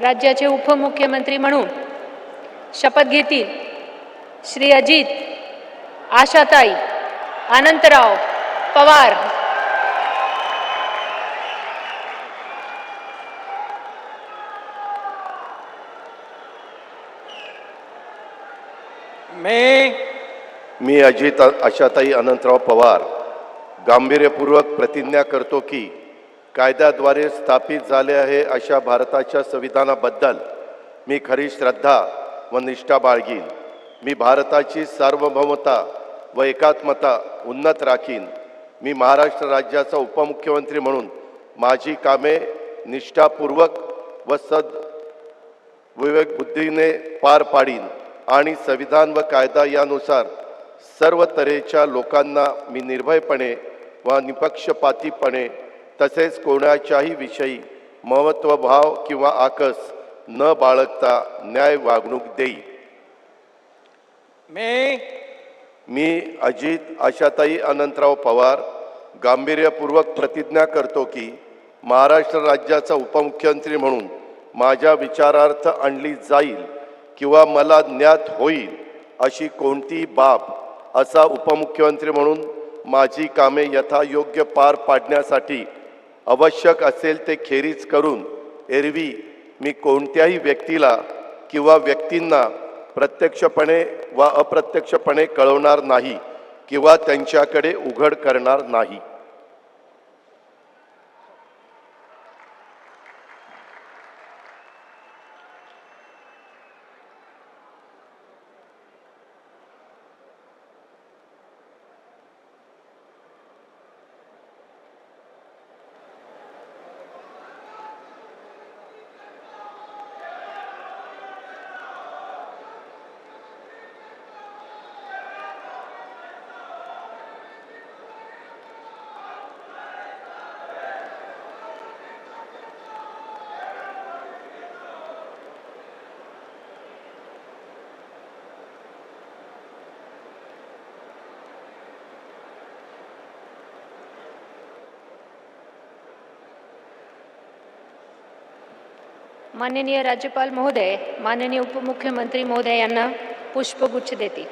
राज्याचे उपमुख्यमंत्री म्हणून शपथ घेतील श्री अजित आशाताई अनंतराव पवार। मी अजित आशाताई अनंतराव पवार गांभीर्यपूर्वक प्रतिज्ञा करतो की कायद्याद्वारे स्थापित झाले आहे अशा भारताच्या संविधानाबद्दल मी खरी श्रद्धा व निष्ठा बाळगीन। मी भारताची सार्वभौमता व एकात्मता उन्नत राखीन। मी महाराष्ट्र राज्याचा उपमुख्यमंत्री म्हणून माझी कामे निष्ठापूर्वक व विवेकबुद्धीने पार पाडीन आणि संविधान व कायदा यानुसार सर्व तऱ्हेच्या लोकांना मी निर्भयपणे व निपक्षपातीपणे तसेच कोणाच्याही विषयी महत्त्वभाव किंवा आकस न बाळगता न्याय वागणूक देईन। मी अजित आशाताई अनंतराव पवार गांभीर्यपूर्वक प्रतिज्ञा करतो की महाराष्ट्र राज्याचा उपमुख्यमंत्री म्हणून माझ्या विचारार्थ आणली जाईल किंवा मला ज्ञात होईल अशी कोणतीही बाब असा उपमुख्यमंत्री म्हणून माझी कामे यथायोग्य पार पाडण्यासाठी आवश्यक असेल ते खेरीज करून एरवी मी कोणत्याही व्यक्तीला किंवा व्यक्तींना प्रत्यक्षपणे व अप्रत्यक्षपणे कळवणार नाही किंवा त्यांच्याकडे उघड करणार नाही। माननीय राज्यपाल महोदय, माननीय उपमुख्यमंत्री महोदय यांना पुष्पगुच्छ देतील।